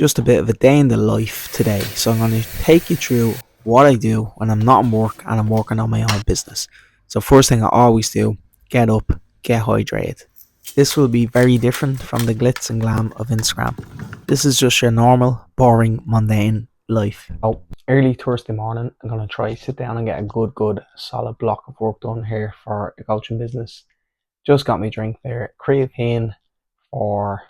Just a bit of a day in the life today. So I'm going to take you through what I do when I'm not in work and I'm working on my own business. So first thing I always do, get up, get hydrated. This will be very different from the glitz and glam of Instagram. This is just your normal, boring, mundane life. Oh, early Thursday morning, I'm going to try sit down and get a good solid block of work done here for a coaching business. Just got me drink there, creatine for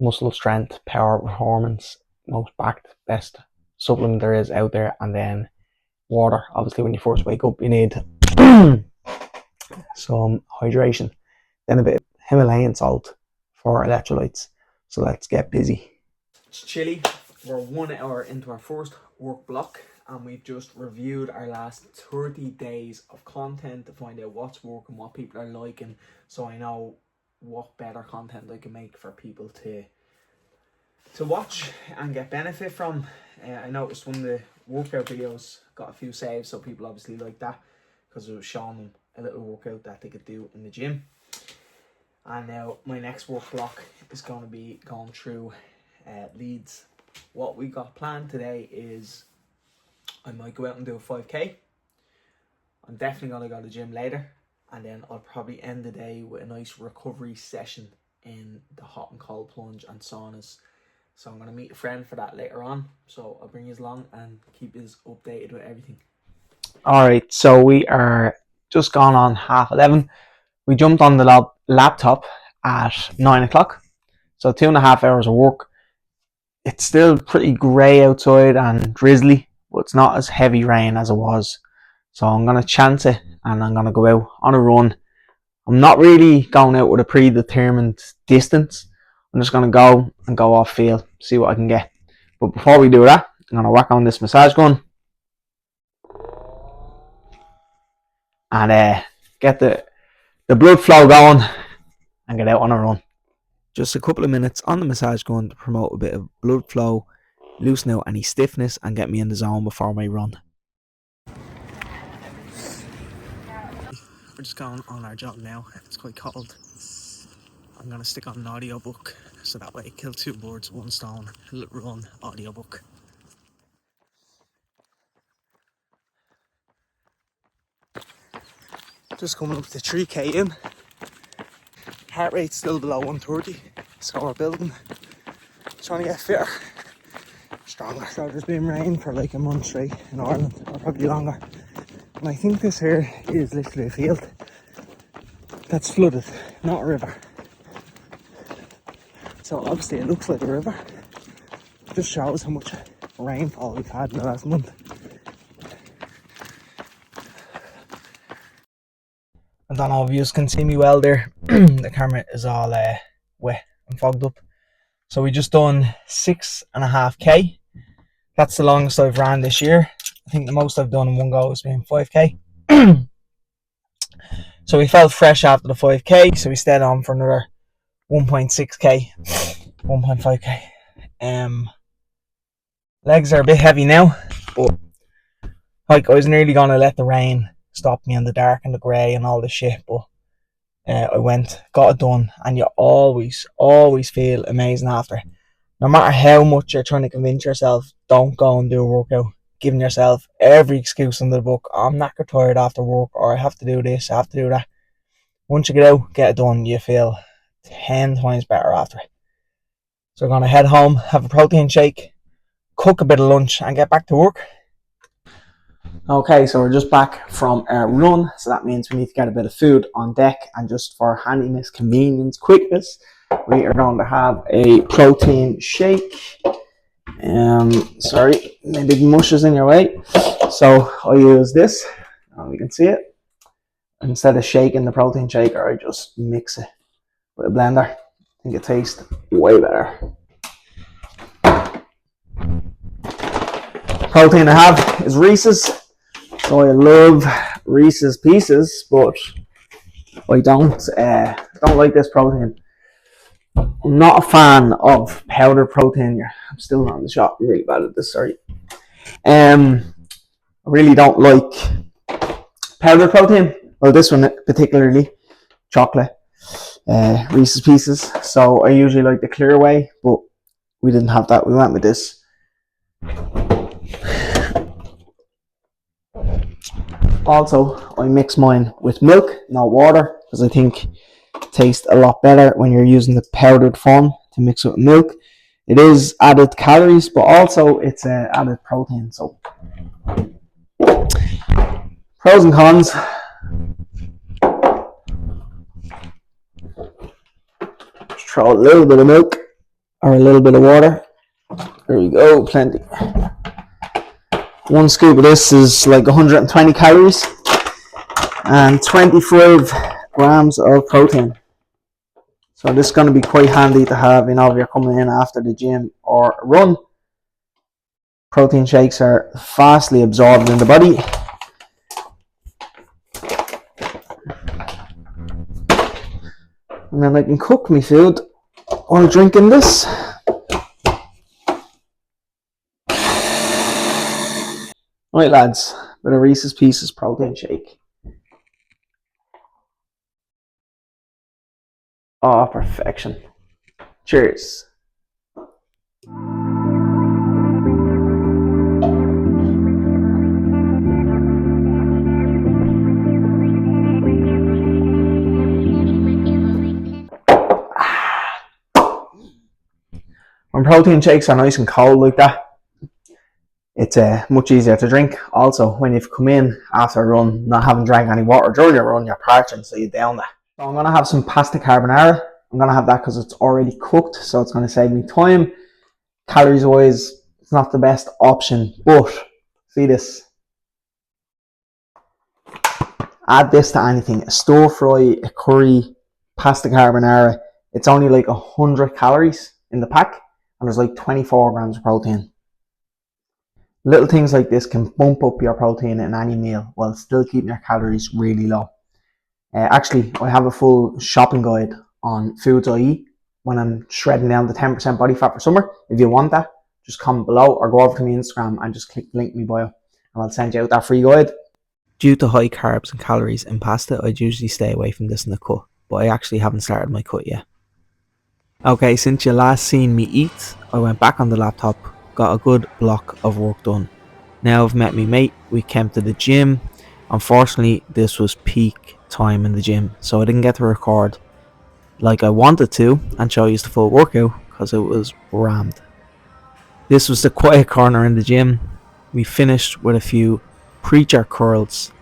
muscle strength, power, performance, most backed, best supplement there is out there, and then water. Obviously, when you first wake up, you need some hydration. Then a bit of Himalayan salt for electrolytes. So let's get busy. It's chilly. We're 1 hour into our first work block, and we've just reviewed our last 30 days of content to find out what's working, what people are liking, so I know what better content I can make for people to watch and get benefit from. I noticed one of the workout videos got a few saves, so people obviously like that because it was showing them a little workout that they could do in the gym. And now my next work block is going to be going through leads. What we got planned today is I might go out and do a 5k. I'm definitely going to go to the gym later, and then I'll probably end the day with a nice recovery session in the hot and cold plunge and saunas. So I'm going to meet a friend for that later on. So I'll bring you along and keep you updated with everything. Alright, so we are just gone on 11:30. We jumped on the laptop at 9 o'clock. So 2.5 hours of work. It's still pretty grey outside and drizzly, but it's not as heavy rain as it was. So I'm going to chance it and I'm going to go out on a run. I'm not really going out with a predetermined distance. I'm just going to go off feel, see what I can get. But before we do that, I'm going to whack on this massage gun and get the blood flow going and get out on a run. Just a couple of minutes on the massage gun to promote a bit of blood flow, loosen out any stiffness and get me in the zone before my run. We're just going on our jog now. It's quite cold. I'm going to stick on an audiobook so that way I kill two birds with one stone. A little run audiobook. Just coming up to 3k in. Heart rate's still below 130, so we're building. Trying to get fitter, stronger. So there's been rain for like a month straight in Ireland, or probably longer. And I think this here is literally a field that's flooded, not a river. So obviously it looks like a river. It just shows how much rainfall we've had in the last month. I don't know if you can see me well there. The camera is all wet and fogged up. So we just done 6.5k. That's the longest I've ran this year. I think the most I've done in one go has been 5k. So we felt fresh after the 5k, so we stayed on for another 1.6k, 1.5k. Legs are a bit heavy now, but like I was nearly gonna let the rain stop me in the dark and the grey and all the shit, but I went, got it done, and you always feel amazing after. No matter how much you're trying to convince yourself, don't go and do a workout, giving yourself every excuse in the book. I'm knackered tired after work, or I have to do this, I have to do that. Once you get out, get it done, you feel 10 times better after it. So we're going to head home, have a protein shake, cook a bit of lunch, and get back to work. Okay, so we're just back from our run, so that means we need to get a bit of food on deck, and just for handiness, convenience, quickness, we are going to have a protein shake. Sorry, my big mush is in your way. So I use this, and you can see it. Instead of shaking the protein shaker, I just mix it with a blender. I think it tastes way better. Protein I have is Reese's. So I love Reese's Pieces, but I don't like this protein. I'm not a fan of powder protein. I'm still not in the shop. I'm really bad at this, sorry. I really don't like powder protein. Well, this one particularly, chocolate, Reese's Pieces. So I usually like the clear way, but we didn't have that. We went with this. Also, I mix mine with milk, not water, because I think it tastes a lot better when you're using the powdered form to mix with milk. It is added calories, but also it's added protein. So, pros and cons. Just throw a little bit of milk or a little bit of water. There we go, plenty. One scoop of this is like 120 calories and 25 grams of protein. So this is going to be quite handy to have, if you're coming in after the gym or a run. Protein shakes are fastly absorbed in the body. And then I can cook my food while drinking this. Right lads, bit of Reese's Pieces protein shake. Oh, perfection. Cheers. When protein shakes are nice and cold like that, it's much easier to drink. Also, when you've come in after a run, not having drank any water during your run, you're parching, so you down that. So I'm going to have some pasta carbonara. I'm going to have that because it's already cooked, so it's going to save me time. Calories wise, it's not the best option, but see this. Add this to anything. A stir fry, a curry, pasta carbonara. It's only like 100 calories in the pack, and there's like 24 grams of protein. Little things like this can bump up your protein in any meal while still keeping your calories really low. Actually, I have a full shopping guide on foods I eat when I'm shredding down the 10% body fat for summer. If you want that, just comment below or go over to my Instagram and just click the link in my bio and I'll send you out that free guide. Due to high carbs and calories in pasta, I'd usually stay away from this in the cut, but I actually haven't started my cut yet. Okay, since you last seen me eat, I went back on the laptop, got a good block of work done. Now I've met me mate, we came to the gym. Unfortunately, this was peak time in the gym, so I didn't get to record like I wanted to and show you the full workout because it was rammed. This was the quiet corner in the gym. We finished with a few preacher curls.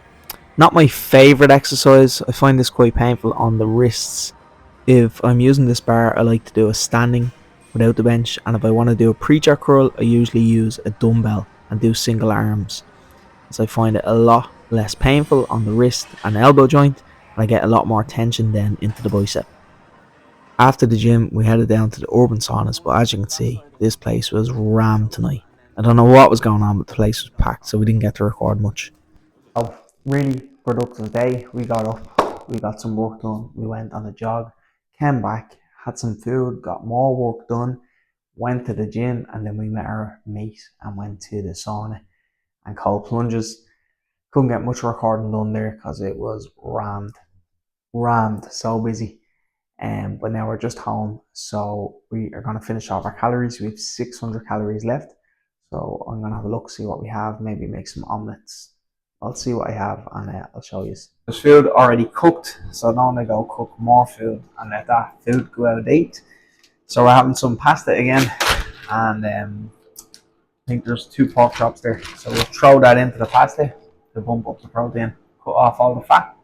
Not my favourite exercise, I find this quite painful on the wrists. If I'm using this bar, I like to do a standing without the bench, and if I want to do a preacher curl, I usually use a dumbbell and do single arms, as I find it a lot less painful on the wrist and elbow joint, and I get a lot more tension then into the bicep. After the gym, we headed down to the urban saunas, but as you can see, this place was rammed tonight. I don't know what was going on, but the place was packed, so we didn't get to record much. Oh, really productive day. We got up, we got some work done, we went on a jog, came back, had some food, got more work done, went to the gym, and then we met our mate and went to the sauna and cold plunges. Couldn't get much recording done there because it was rammed, so busy. But now we're just home, so we are going to finish off our calories. We have 600 calories left, so I'm going to have a look, see what we have, maybe make some omelets. I'll see what I have and I'll show you. There's food already cooked, so now I'm going to go cook more food and let that food go out of date. So we're having some pasta again, and I think there's 2 pork chops there, so we'll throw that into the pasta to bump up the protein, cut off all the fat,